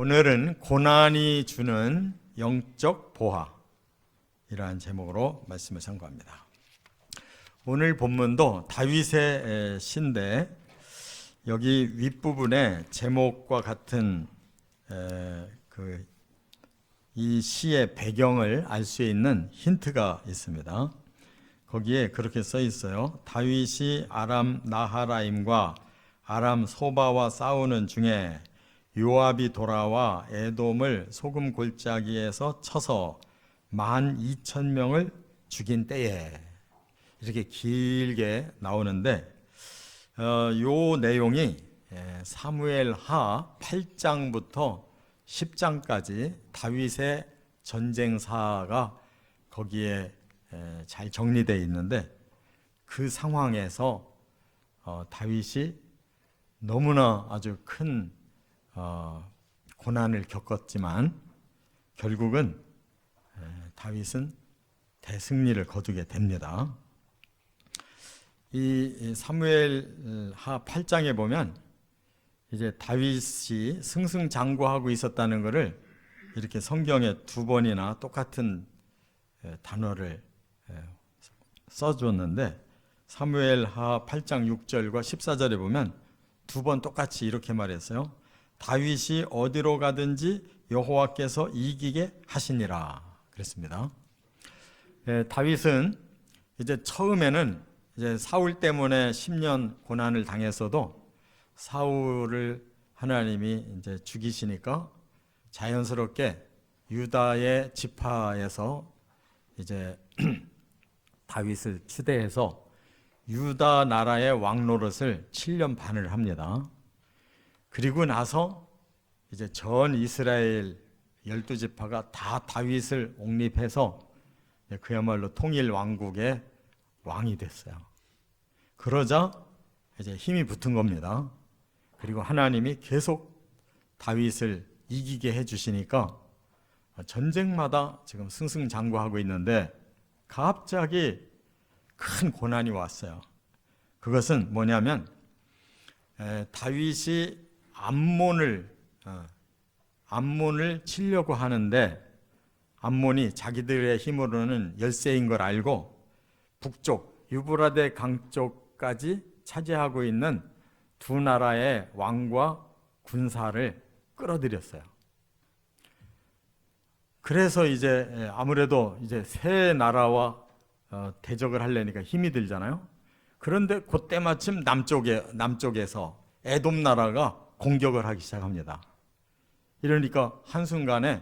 오늘은 고난이 주는 영적 보화이라는 제목으로 말씀을 선고합니다. 오늘 본문도 다윗의 시인데 여기 윗부분에 제목과 같은 이 시의 배경을 알 수 있는 힌트가 있습니다. 거기에 그렇게 써 있어요. 다윗이 아람 나하라임과 아람 소바와 싸우는 중에 요압이 돌아와 에돔을 소금 골짜기에서 쳐서 12,000명을 죽인 때에, 이렇게 길게 나오는데 요 내용이 사무엘하 8장부터 10장까지 다윗의 전쟁사가 거기에 잘 정리되어 있는데, 그 상황에서 다윗이 너무나 아주 큰 고난을 겪었지만 결국은 다윗은 대승리를 거두게 됩니다. 이 사무엘하 8장에 보면 이제 다윗이 승승장구하고 있었다는 것을 이렇게 성경에 두 번이나 똑같은 단어를 써줬는데, 사무엘하 8장 6절과 14절에 보면 두 번 똑같이 이렇게 말했어요. 다윗이 어디로 가든지 여호와께서 이기게 하시니라 그랬습니다. 다윗은 이제 처음에는 이제 사울 때문에 10년 고난을 당했어도 사울을 하나님이 이제 죽이시니까 자연스럽게 유다의 지파에서 이제 다윗을 추대해서 유다 나라의 왕 노릇을 7년 반을 합니다. 그리고 나서 이제 전 이스라엘 12지파가 다 다윗을 옹립해서 그야말로 통일 왕국의 왕이 됐어요. 그러자 이제 힘이 붙은 겁니다. 그리고 하나님이 계속 다윗을 이기게 해주시니까 전쟁마다 지금 승승장구하고 있는데 갑자기 큰 고난이 왔어요. 그것은 뭐냐면 다윗이 암몬을 치려고 하는데, 암몬이 자기들의 힘으로는 열세인 걸 알고 북쪽 유브라데 강 쪽까지 차지하고 있는 두 나라의 왕과 군사를 끌어들였어요. 그래서 이제 아무래도 이제 새 나라와 대적을 하려니까 힘이 들잖아요. 그런데 그때 마침 남쪽에서 에돔 나라가 공격을 하기 시작합니다. 이러니까 한순간에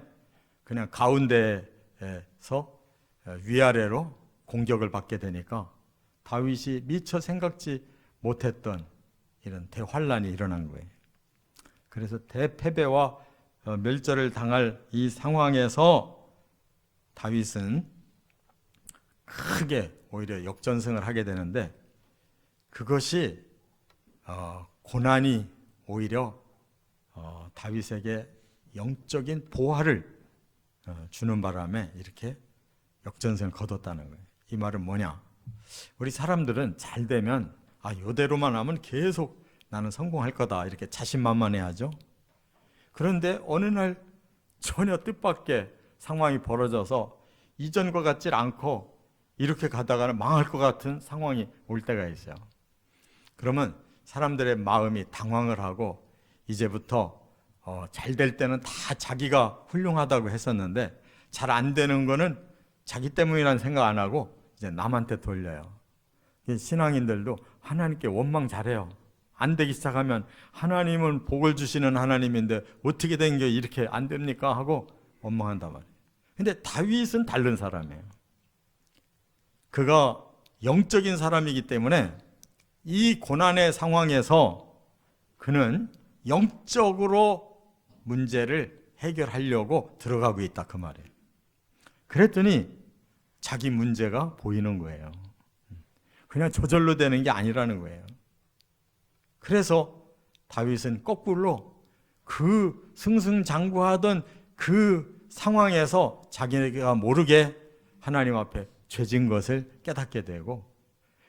그냥 가운데에서 위아래로 공격을 받게 되니까 다윗이 미처 생각지 못했던 이런 대환란이 일어난 거예요. 그래서 대패배와 멸절을 당할 이 상황에서 다윗은 크게 오히려 역전승을 하게 되는데, 그것이 고난이 오히려 다윗에게 영적인 보화를 주는 바람에 이렇게 역전승을 거뒀다는 거예요. 이 말은 뭐냐? 우리 사람들은 잘 되면 이대로만 하면 계속 나는 성공할 거다 이렇게 자신만만해하죠. 그런데 어느 날 전혀 뜻밖의 상황이 벌어져서 이전과 같지 않고 이렇게 가다가는 망할 것 같은 상황이 올 때가 있어요. 그러면 사람들의 마음이 당황을 하고 이제부터 잘 될 때는 다 자기가 훌륭하다고 했었는데 잘 안 되는 거는 자기 때문이라는 생각 안 하고 이제 남한테 돌려요. 신앙인들도 하나님께 원망 잘해요. 안 되기 시작하면 하나님은 복을 주시는 하나님인데 어떻게 된 게 이렇게 안 됩니까? 하고 원망한단 말이에요. 근데 다윗은 다른 사람이에요. 그가 영적인 사람이기 때문에 이 고난의 상황에서 그는 영적으로 문제를 해결하려고 들어가고 있다 그 말이에요. 그랬더니 자기 문제가 보이는 거예요. 그냥 저절로 되는 게 아니라는 거예요. 그래서 다윗은 거꾸로 그 승승장구하던 그 상황에서 자기가 모르게 하나님 앞에 죄진 것을 깨닫게 되고,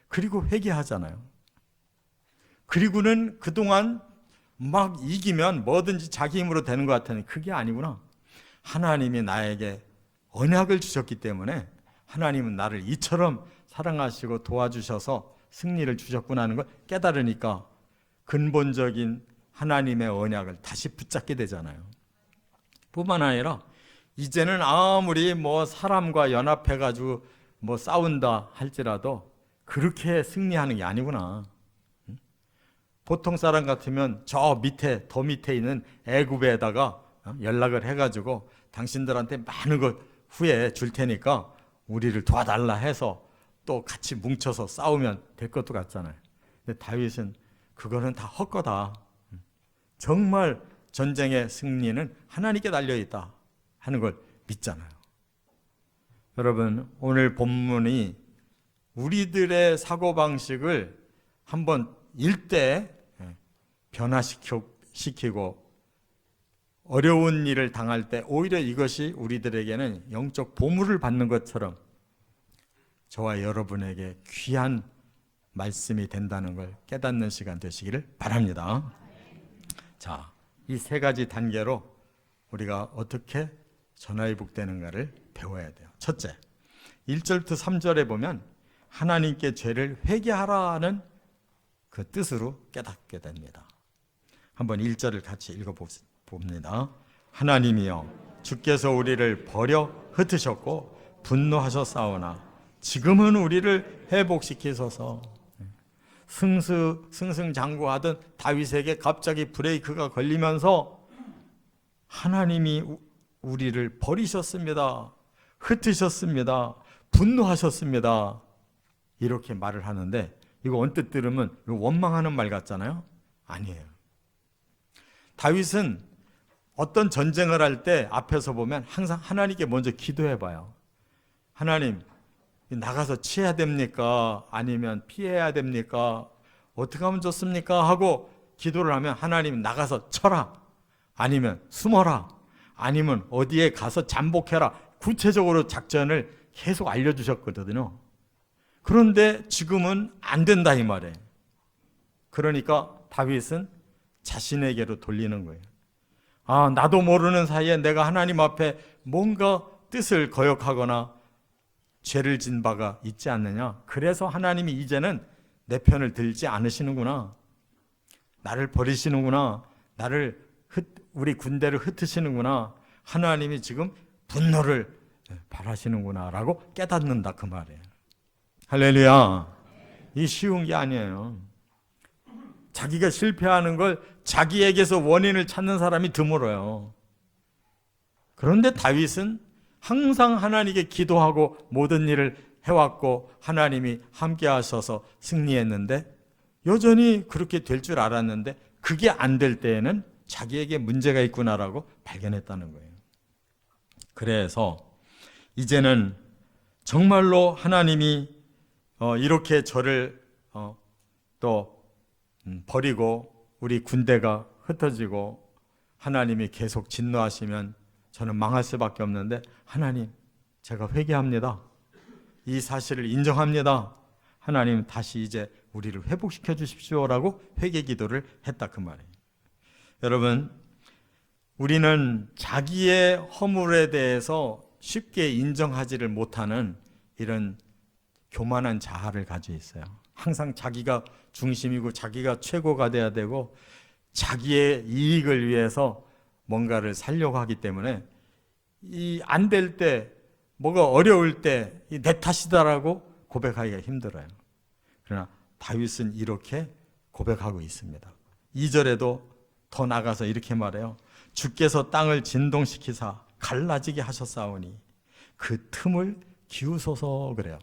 그리고 회개하잖아요. 그리고는 그동안 막 이기면 뭐든지 자기 힘으로 되는 것 같으니 그게 아니구나. 하나님이 나에게 언약을 주셨기 때문에 하나님은 나를 이처럼 사랑하시고 도와주셔서 승리를 주셨구나 하는 걸 깨달으니까 근본적인 하나님의 언약을 다시 붙잡게 되잖아요. 뿐만 아니라 이제는 아무리 뭐 사람과 연합해가지고 뭐 싸운다 할지라도 그렇게 승리하는 게 아니구나. 보통 사람 같으면 저 밑에 더 밑에 있는 애굽에다가 연락을 해가지고 당신들한테 많은 것 후에 줄 테니까 우리를 도와달라 해서 또 같이 뭉쳐서 싸우면 될 것도 같잖아요. 근데 다윗은 그거는 다 헛거다. 정말 전쟁의 승리는 하나님께 달려있다 하는 걸 믿잖아요. 여러분, 오늘 본문이 우리들의 사고방식을 한번 일대 변화시키고 어려운 일을 당할 때 오히려 이것이 우리들에게는 영적 보물을 받는 것처럼 저와 여러분에게 귀한 말씀이 된다는 걸 깨닫는 시간 되시기를 바랍니다. 자, 이 세 가지 단계로 우리가 어떻게 전화위복되는가를 배워야 돼요. 첫째, 1절부터 3절에 보면 하나님께 죄를 회개하라는 그 뜻으로 깨닫게 됩니다. 한번 1절을 같이 읽어봅니다. 하나님이여, 주께서 우리를 버려 흩으셨고 분노하셨사오나 지금은 우리를 회복시키소서. 승승장구하던 다윗에게 갑자기 브레이크가 걸리면서 하나님이 우리를 버리셨습니다. 흩으셨습니다. 분노하셨습니다. 이렇게 말을 하는데 이거 언뜻 들으면 원망하는 말 같잖아요. 아니에요. 다윗은 어떤 전쟁을 할 때 앞에서 보면 항상 하나님께 먼저 기도해봐요. 하나님, 나가서 치해야 됩니까? 아니면 피해야 됩니까? 어떻게 하면 좋습니까? 하고 기도를 하면 하나님 나가서 쳐라. 아니면 숨어라. 아니면 어디에 가서 잠복해라. 구체적으로 작전을 계속 알려주셨거든요. 그런데 지금은 안 된다 이 말이에요. 그러니까 다윗은 자신에게로 돌리는 거예요. 아, 나도 모르는 사이에 내가 하나님 앞에 뭔가 뜻을 거역하거나 죄를 진 바가 있지 않느냐. 그래서 하나님이 이제는 내 편을 들지 않으시는구나. 나를 버리시는구나. 우리 군대를 흩으시는구나. 하나님이 지금 분노를 바라시는구나 라고 깨닫는다 그 말이에요. 할렐루야. 이 쉬운 게 아니에요. 자기가 실패하는 걸 자기에게서 원인을 찾는 사람이 드물어요. 그런데 다윗은 항상 하나님께 기도하고 모든 일을 해왔고 하나님이 함께 하셔서 승리했는데 여전히 그렇게 될 줄 알았는데 그게 안 될 때에는 자기에게 문제가 있구나라고 발견했다는 거예요. 그래서 이제는 정말로 하나님이 이렇게 저를 또 버리고 우리 군대가 흩어지고 하나님이 계속 진노하시면 저는 망할 수밖에 없는데 하나님, 제가 회개합니다. 이 사실을 인정합니다. 하나님 다시 이제 우리를 회복시켜 주십시오라고 회개 기도를 했다 그 말이에요. 여러분, 우리는 자기의 허물에 대해서 쉽게 인정하지를 못하는 이런 교만한 자아를 가지고 있어요. 항상 자기가 중심이고 자기가 최고가 돼야 되고 자기의 이익을 위해서 뭔가를 살려고 하기 때문에 이 안 될 때, 뭐가 어려울 때 내 탓이다라고 고백하기가 힘들어요. 그러나 다윗은 이렇게 고백하고 있습니다. 2절에도 더 나가서 이렇게 말해요. 주께서 땅을 진동시키사 갈라지게 하셨사오니 그 틈을 기우소서 그래요.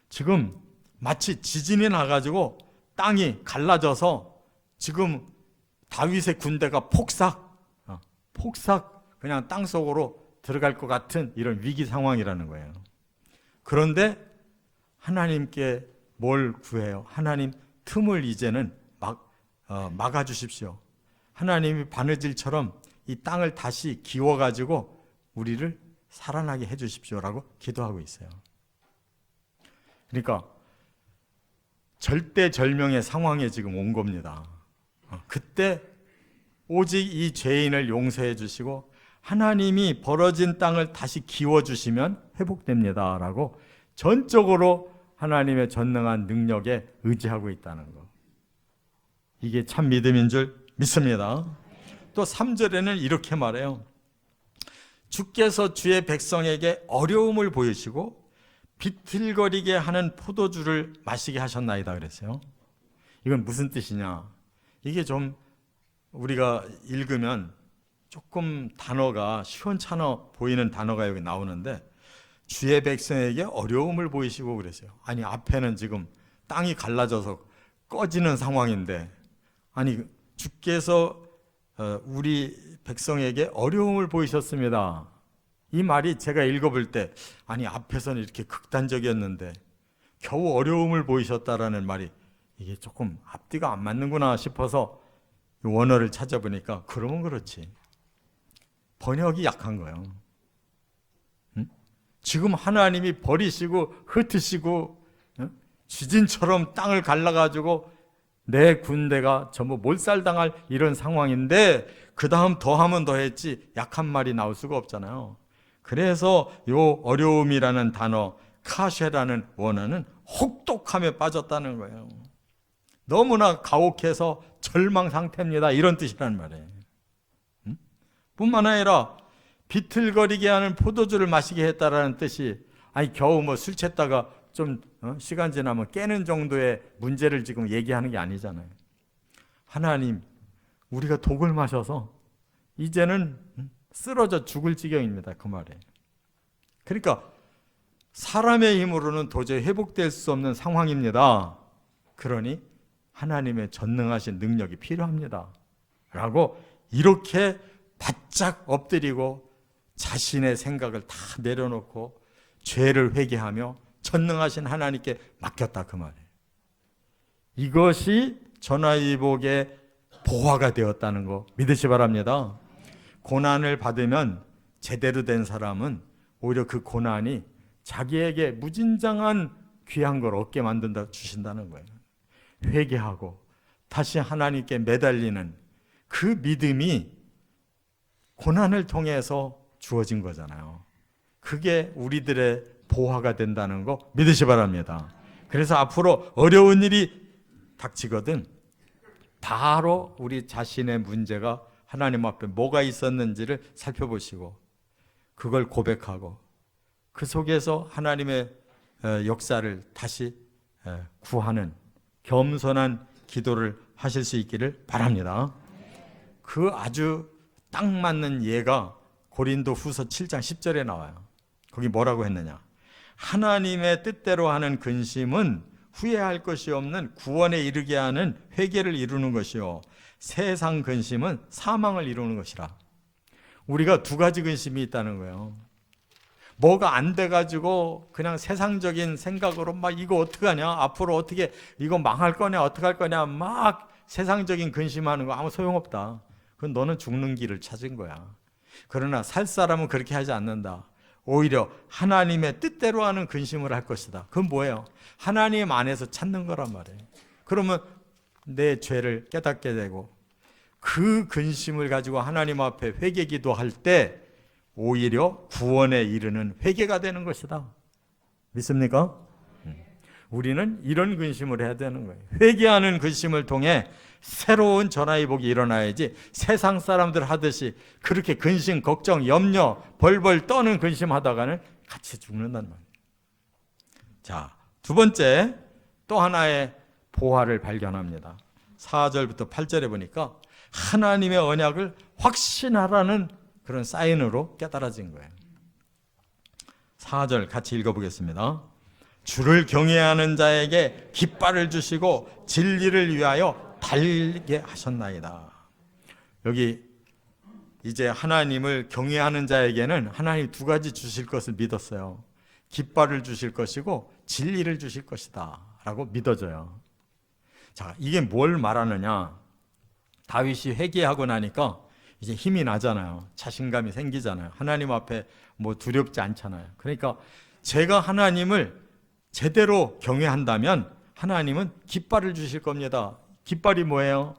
지금 마치 지진이 나가지고 땅이 갈라져서 지금 다윗의 군대가 폭삭 그냥 땅속으로 들어갈 것 같은 이런 위기 상황이라는 거예요. 그런데 하나님께 뭘 구해요? 하나님 틈을 이제는 막아주십시오. 하나님이 바느질처럼 이 땅을 다시 기워가지고 우리를 살아나게 해주십시오라고 기도하고 있어요. 그러니까 절대절명의 상황에 지금 온 겁니다. 그때 오직 이 죄인을 용서해 주시고 하나님이 벌어진 땅을 다시 기워주시면 회복됩니다 라고 전적으로 하나님의 전능한 능력에 의지하고 있다는 것, 이게 참 믿음인 줄 믿습니다. 또 3절에는 이렇게 말해요. 주께서 주의 백성에게 어려움을 보이시고 비틀거리게 하는 포도주를 마시게 하셨나이다 그랬어요. 이건 무슨 뜻이냐, 이게 좀 우리가 읽으면 조금 단어가 시원찮아 보이는 단어가 여기 나오는데, 주의 백성에게 어려움을 보이시고 그랬어요. 아니 앞에는 지금 땅이 갈라져서 꺼지는 상황인데, 아니 주께서 우리 백성에게 어려움을 보이셨습니다. 이 말이 제가 읽어볼 때, 아니 앞에서는 이렇게 극단적이었는데 겨우 어려움을 보이셨다라는 말이 이게 조금 앞뒤가 안 맞는구나 싶어서 원어를 찾아보니까 그러면 그렇지, 번역이 약한 거예요. 지금 하나님이 버리시고 흩으시고 지진처럼 땅을 갈라가지고 내 군대가 전부 몰살당할 이런 상황인데 그 다음 더하면 더했지 약한 말이 나올 수가 없잖아요. 그래서 요 어려움이라는 단어, 카쉐라는 원어는 혹독함에 빠졌다는 거예요. 너무나 가혹해서 절망 상태입니다, 이런 뜻이란 말이에요. 뿐만 아니라 비틀거리게 하는 포도주를 마시게 했다라는 뜻이, 아니 겨우 뭐 술 취했다가 좀 시간 지나면 깨는 정도의 문제를 지금 얘기하는 게 아니잖아요. 하나님, 우리가 독을 마셔서 이제는 쓰러져 죽을 지경입니다, 그 말에. 그러니까 사람의 힘으로는 도저히 회복될 수 없는 상황입니다. 그러니 하나님의 전능하신 능력이 필요합니다 라고 이렇게 바짝 엎드리고 자신의 생각을 다 내려놓고 죄를 회개하며 전능하신 하나님께 맡겼다, 그 말이에요. 이것이 전화위복의 보화가 되었다는 거 믿으시 바랍니다. 고난을 받으면 제대로 된 사람은 오히려 그 고난이 자기에게 무진장한 귀한 걸 얻게 만든다 주신다는 거예요. 회개하고 다시 하나님께 매달리는 그 믿음이 고난을 통해서 주어진 거잖아요. 그게 우리들의 보화가 된다는 거 믿으시 바랍니다. 그래서 앞으로 어려운 일이 닥치거든 바로 우리 자신의 문제가 하나님 앞에 뭐가 있었는지를 살펴보시고 그걸 고백하고 그 속에서 하나님의 역사를 다시 구하는 겸손한 기도를 하실 수 있기를 바랍니다. 그 아주 딱 맞는 예가 고린도 후서 7장 10절에 나와요. 거기 뭐라고 했느냐, 하나님의 뜻대로 하는 근심은 후회할 것이 없는 구원에 이르게 하는 회개를 이루는 것이요, 세상 근심은 사망을 이루는 것이라. 우리가 두 가지 근심이 있다는 거예요. 뭐가 안 돼가지고 그냥 세상적인 생각으로 막 이거 어떡하냐, 앞으로 어떻게 이거 망할 거냐, 어떡할 거냐 막 세상적인 근심하는 거 아무 소용없다. 그건 너는 죽는 길을 찾은 거야. 그러나 살 사람은 그렇게 하지 않는다. 오히려 하나님의 뜻대로 하는 근심을 할 것이다. 그건 뭐예요? 하나님 안에서 찾는 거란 말이에요. 그러면 내 죄를 깨닫게 되고 그 근심을 가지고 하나님 앞에 회개 기도할 때 오히려 구원에 이르는 회개가 되는 것이다. 믿습니까? 우리는 이런 근심을 해야 되는 거예요. 회개하는 근심을 통해 새로운 전화위복이 일어나야지 세상 사람들 하듯이 그렇게 근심, 걱정, 염려, 벌벌 떠는 근심하다가는 같이 죽는단 말이에요. 자, 두 번째 또 하나의 보화를 발견합니다. 4절부터 8절에 보니까 하나님의 언약을 확신하라는 그런 사인으로 깨달아진 거예요. 4절 같이 읽어보겠습니다. 주를 경외하는 자에게 깃발을 주시고 진리를 위하여 달게 하셨나이다. 여기 이제 하나님을 경외하는 자에게는 하나님 두 가지 주실 것을 믿었어요. 깃발을 주실 것이고 진리를 주실 것이다 라고 믿어져요. 자, 이게 뭘 말하느냐, 다윗이 회개하고 나니까 이제 힘이 나잖아요. 자신감이 생기잖아요. 하나님 앞에 뭐 두렵지 않잖아요. 그러니까 제가 하나님을 제대로 경외한다면 하나님은 깃발을 주실 겁니다. 깃발이 뭐예요?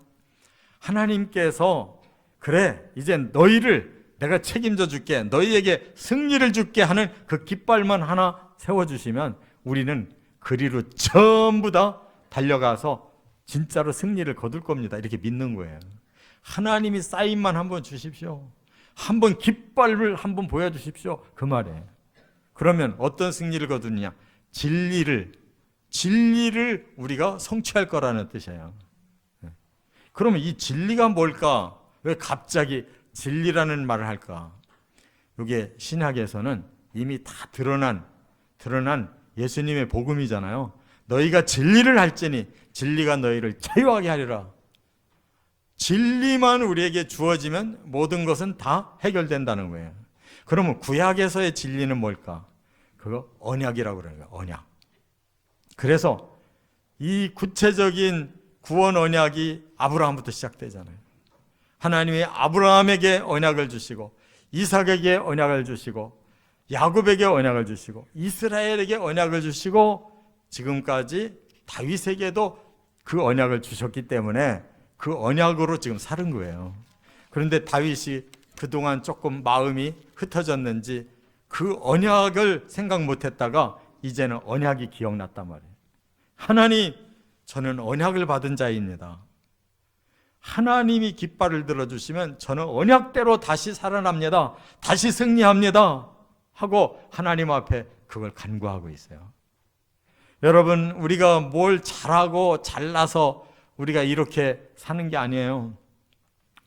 하나님께서 그래, 이제 너희를 내가 책임져 줄게, 너희에게 승리를 줄게 하는 그 깃발만 하나 세워주시면 우리는 그리로 전부 다 달려가서 진짜로 승리를 거둘 겁니다. 이렇게 믿는 거예요. 하나님이 사인만 한번 주십시오. 한번 깃발을 한번 보여주십시오. 그 말이에요. 그러면 어떤 승리를 거두느냐? 진리를 우리가 성취할 거라는 뜻이에요. 그러면 이 진리가 뭘까? 왜 갑자기 진리라는 말을 할까? 이게 신약에서는 이미 다 드러난 예수님의 복음이잖아요. 너희가 진리를 할지니 진리가 너희를 자유하게 하리라. 진리만 우리에게 주어지면 모든 것은 다 해결된다는 거예요. 그러면 구약에서의 진리는 뭘까? 그거 언약이라고 그래요. 언약. 그래서 이 구체적인 구원 언약이 아브라함부터 시작되잖아요. 하나님이 아브라함에게 언약을 주시고 이삭에게 언약을 주시고 야곱에게 언약을 주시고 이스라엘에게 언약을 주시고 지금까지 다윗에게도 그 언약을 주셨기 때문에 그 언약으로 지금 사는 거예요. 그런데 다윗이 그동안 조금 마음이 흩어졌는지 그 언약을 생각 못했다가 이제는 언약이 기억났단 말이에요. 하나님, 저는 언약을 받은 자입니다. 하나님이 깃발을 들어주시면 저는 언약대로 다시 살아납니다. 다시 승리합니다. 하고 하나님 앞에 그걸 간구하고 있어요. 여러분, 우리가 뭘 잘하고 잘나서 우리가 이렇게 사는 게 아니에요.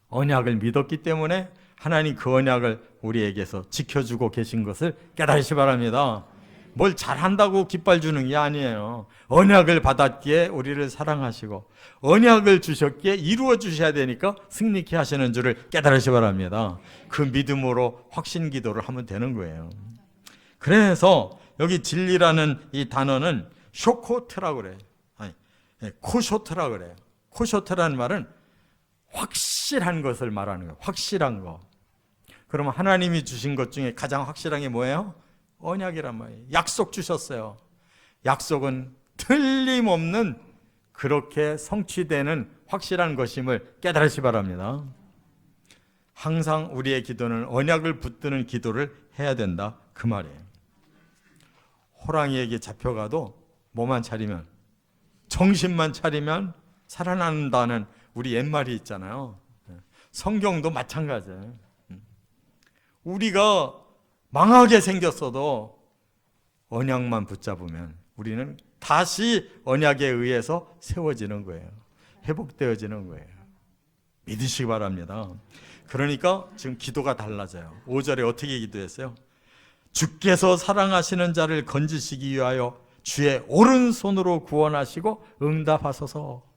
언약을 믿었기 때문에 하나님 그 언약을 우리에게서 지켜주고 계신 것을 깨달으시 바랍니다. 뭘 잘한다고 깃발 주는 게 아니에요. 언약을 받았기에 우리를 사랑하시고 언약을 주셨기에 이루어 주셔야 되니까 승리케 하시는 줄을 깨달으시 바랍니다. 그 믿음으로 확신 기도를 하면 되는 거예요. 그래서 여기 진리라는 이 단어는 쇼코트라고 그래요. 아니, 코쇼트라고 그래요. 코쇼트라는 말은 확실한 것을 말하는 거예요. 확실한 거. 그러면 하나님이 주신 것 중에 가장 확실한 게 뭐예요? 언약이란 말이에요. 약속 주셨어요. 약속은 틀림없는 그렇게 성취되는 확실한 것임을 깨달으시 바랍니다. 항상 우리의 기도는 언약을 붙드는 기도를 해야 된다, 그 말이에요. 호랑이에게 잡혀가도 뭐만 차리면, 정신만 차리면 살아난다는 우리 옛말이 있잖아요. 성경도 마찬가지예요. 우리가 망하게 생겼어도 언약만 붙잡으면 우리는 다시 언약에 의해서 세워지는 거예요. 회복되어지는 거예요. 믿으시기 바랍니다. 그러니까 지금 기도가 달라져요. 5절에 어떻게 기도했어요? 주께서 사랑하시는 자를 건지시기 위하여 주의 오른손으로 구원하시고 응답하소서.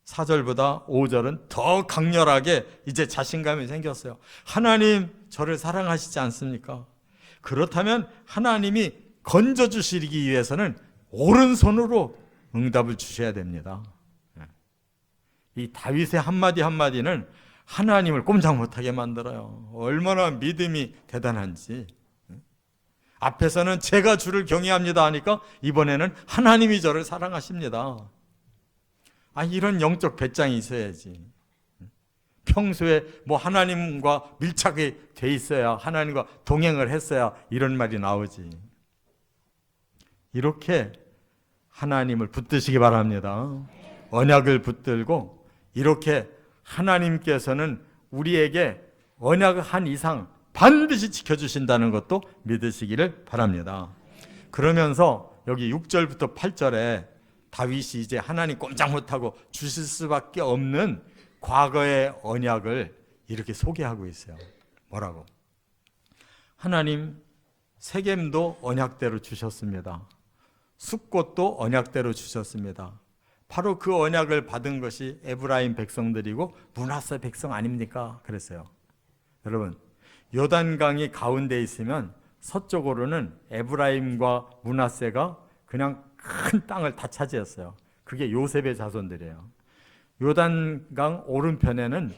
4절보다 5절은 더 강렬하게 이제 자신감이 생겼어요. 하나님, 저를 사랑하시지 않습니까? 그렇다면 하나님이 건져주시기 위해서는 오른손으로 응답을 주셔야 됩니다. 이 다윗의 한마디 한마디는 하나님을 꼼짝 못하게 만들어요. 얼마나 믿음이 대단한지. 앞에서는 제가 주를 경외합니다 하니까 이번에는 하나님이 저를 사랑하십니다. 이런 영적 배짱이 있어야지. 평소에 뭐 하나님과 밀착이 돼 있어야, 하나님과 동행을 했어야 이런 말이 나오지. 이렇게 하나님을 붙드시기 바랍니다. 언약을 붙들고 이렇게 하나님께서는 우리에게 언약을 한 이상 반드시 지켜주신다는 것도 믿으시기를 바랍니다. 그러면서 여기 6절부터 8절에 다윗이 이제 하나님 꼼짝 못하고 주실 수밖에 없는 과거의 언약을 이렇게 소개하고 있어요. 뭐라고? 하나님, 세겜도 언약대로 주셨습니다. 숫곳도 언약대로 주셨습니다. 바로 그 언약을 받은 것이 에브라임 백성들이고 므낫세 백성 아닙니까? 그랬어요. 여러분, 요단강이 가운데 있으면 서쪽으로는 에브라임과 므낫세가 그냥 큰 땅을 다 차지했어요. 그게 요셉의 자손들이에요. 요단강 오른편에는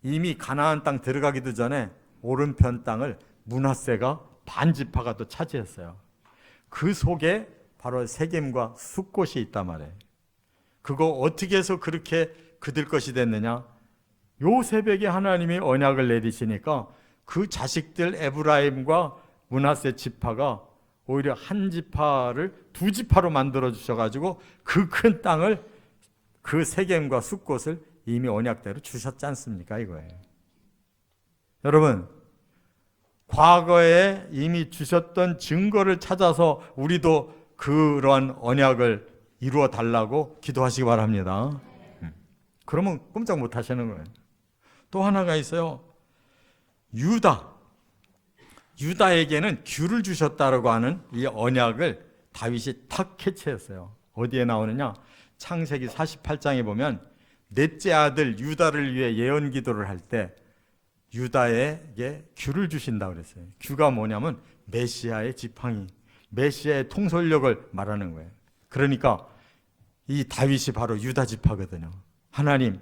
이미 가나안 땅 들어가기도 전에 오른편 땅을 므낫세가 반지파가 또 차지했어요. 그 속에 바로 세겜과 숫곳이 있단 말이에요. 그거 어떻게 해서 그렇게 그들 것이 됐느냐? 요 새벽에 하나님이 언약을 내리시니까 그 자식들 에브라임과 므낫세 지파가 오히려 한 지파를 두 지파로 만들어 주셔가지고 그 큰 땅을, 그 세겜과 숫곳을 이미 언약대로 주셨지 않습니까? 이거예요. 여러분, 과거에 이미 주셨던 증거를 찾아서 우리도 그러한 언약을 이루어 달라고 기도하시기 바랍니다. 그러면 꼼짝 못 하시는 거예요. 또 하나가 있어요. 유다에게는 규를 주셨다라고 하는 이 언약을 다윗이 탁 캐치했어요. 어디에 나오느냐? 창세기 48장에 보면 넷째 아들 유다를 위해 예언 기도를 할 때 유다에게 규를 주신다고 그랬어요. 규가 뭐냐면 메시아의 지팡이, 메시아의 통솔력을 말하는 거예요. 그러니까 이 다윗이 바로 유다 지파거든요. 하나님,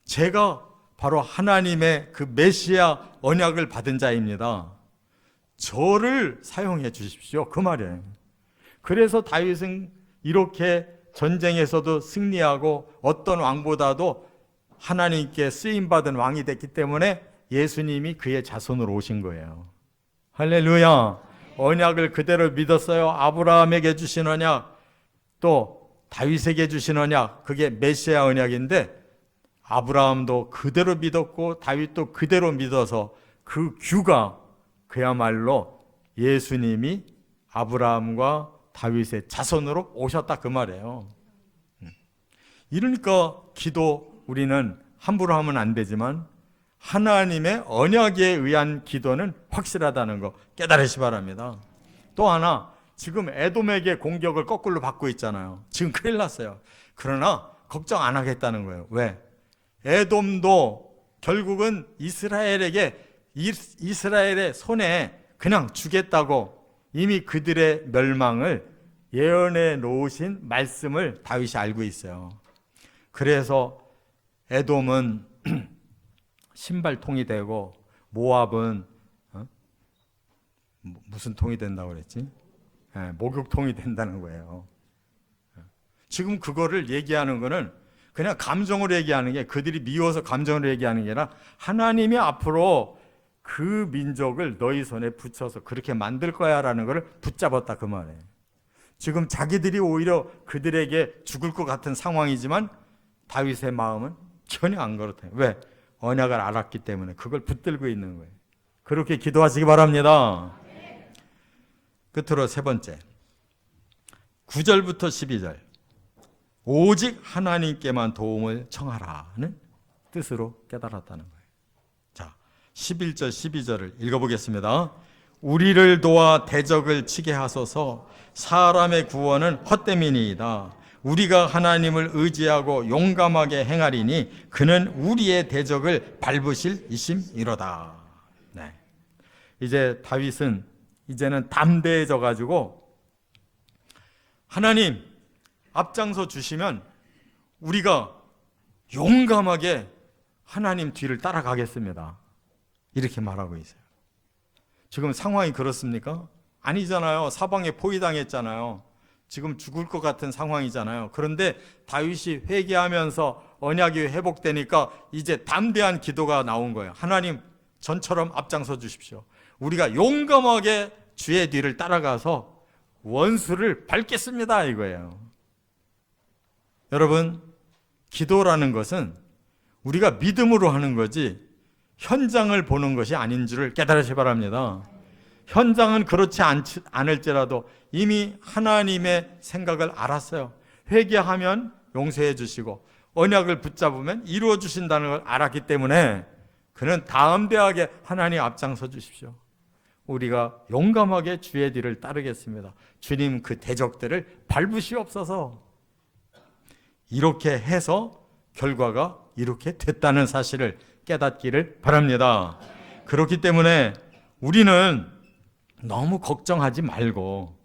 제가 바로 하나님의 그 메시아 언약을 받은 자입니다. 저를 사용해 주십시오. 그 말이에요. 그래서 다윗은 이렇게 전쟁에서도 승리하고 어떤 왕보다도 하나님께 쓰임받은 왕이 됐기 때문에 예수님이 그의 자손으로 오신 거예요. 할렐루야. 언약을 그대로 믿었어요. 아브라함에게 주신 언약, 또 다윗에게 주신 언약, 그게 메시아 언약인데 아브라함도 그대로 믿었고 다윗도 그대로 믿어서 그 규가 그야말로 예수님이 아브라함과 다윗의 자손으로 오셨다 그 말이에요. 이러니까 기도 우리는 함부로 하면 안 되지만 하나님의 언약에 의한 기도는 확실하다는 거 깨달으시 바랍니다. 또 하나, 지금 에돔에게 공격을 거꾸로 받고 있잖아요. 지금 큰일 났어요. 그러나 걱정 안 하겠다는 거예요. 왜? 에돔도 결국은 이스라엘의 손에 그냥 주겠다고 이미 그들의 멸망을 예언해 놓으신 말씀을 다윗이 알고 있어요. 그래서 에돔은 신발통이 되고 모압은 무슨 통이 된다고 그랬지? 목욕통이 된다는 거예요. 지금 그거를 얘기하는 거는 그냥 감정으로 얘기하는 게, 그들이 미워서 감정으로 얘기하는 게 아니라 하나님이 앞으로 그 민족을 너희 손에 붙여서 그렇게 만들 거야 라는 것을 붙잡았다 그 말이에요. 지금 자기들이 오히려 그들에게 죽을 것 같은 상황이지만 다윗의 마음은 전혀 안 그렇대요. 왜? 언약을 알았기 때문에 그걸 붙들고 있는 거예요. 그렇게 기도하시기 바랍니다. 끝으로 세 번째, 9절부터 12절, 오직 하나님께만 도움을 청하라는 뜻으로 깨달았다는 거예요. 자, 11절 12절을 읽어보겠습니다. 우리를 도와 대적을 치게 하소서. 사람의 구원은 헛됨이니이다. 우리가 하나님을 의지하고 용감하게 행하리니 그는 우리의 대적을 밟으실 이심이로다. 네. 이제 다윗은 이제는 담대해져 가지고 하나님 앞장서 주시면 우리가 용감하게 하나님 뒤를 따라가겠습니다. 이렇게 말하고 있어요. 지금 상황이 그렇습니까? 아니잖아요. 사방에 포위당했잖아요. 지금 죽을 것 같은 상황이잖아요. 그런데 다윗이 회개하면서 언약이 회복되니까 이제 담대한 기도가 나온 거예요. 하나님, 전처럼 앞장서 주십시오. 우리가 용감하게 주의 뒤를 따라가서 원수를 밟겠습니다 이거예요. 여러분, 기도라는 것은 우리가 믿음으로 하는 거지 현장을 보는 것이 아닌 줄을 깨달으시기 바랍니다. 현장은 그렇지 않을지라도 이미 하나님의 생각을 알았어요. 회개하면 용서해 주시고 언약을 붙잡으면 이루어 주신다는 걸 알았기 때문에 그는 담대하게 하나님 앞장서 주십시오. 우리가 용감하게 주의 뒤를 따르겠습니다. 주님 그 대적들을 밟으시옵소서. 이렇게 해서 결과가 이렇게 됐다는 사실을 깨닫기를 바랍니다. 그렇기 때문에 우리는 너무 걱정하지 말고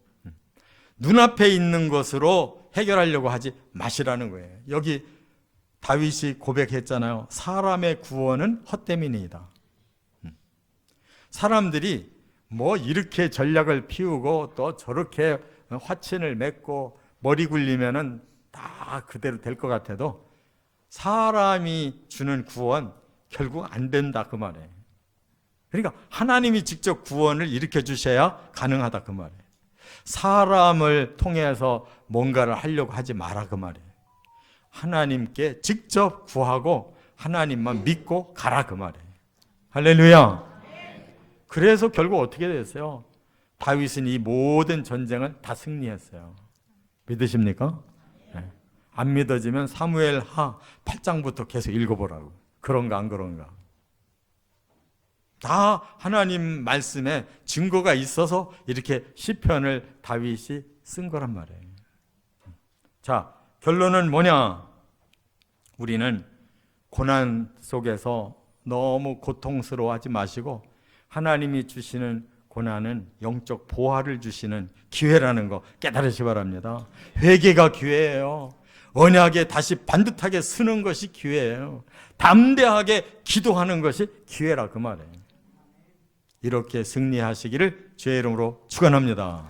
눈앞에 있는 것으로 해결하려고 하지 마시라는 거예요. 여기 다윗이 고백했잖아요. 사람의 구원은 헛됨이니이다. 사람들이 뭐 이렇게 전략을 피우고 또 저렇게 화친을 맺고 머리 굴리면은 다 그대로 될 것 같아도 사람이 주는 구원 결국 안 된다 그 말이에요. 그러니까 하나님이 직접 구원을 일으켜 주셔야 가능하다 그 말이에요. 사람을 통해서 뭔가를 하려고 하지 마라 그 말이에요. 하나님께 직접 구하고 하나님만 믿고 가라 그 말이에요. 할렐루야. 그래서 결국 어떻게 됐어요? 다윗은 이 모든 전쟁을 다 승리했어요. 믿으십니까? 네. 안 믿어지면 사무엘하 8장부터 계속 읽어보라고. 그런가 안 그런가? 다 하나님 말씀에 증거가 있어서 이렇게 시편을 다윗이 쓴 거란 말이에요. 자, 결론은 뭐냐? 우리는 고난 속에서 너무 고통스러워하지 마시고 하나님이 주시는 고난은 영적 보화를 주시는 기회라는 거 깨달으시 바랍니다. 회개가 기회예요. 언약에 다시 반듯하게 서는 것이 기회예요. 담대하게 기도하는 것이 기회라 그 말이에요. 이렇게 승리하시기를 주의 이름으로 축원합니다.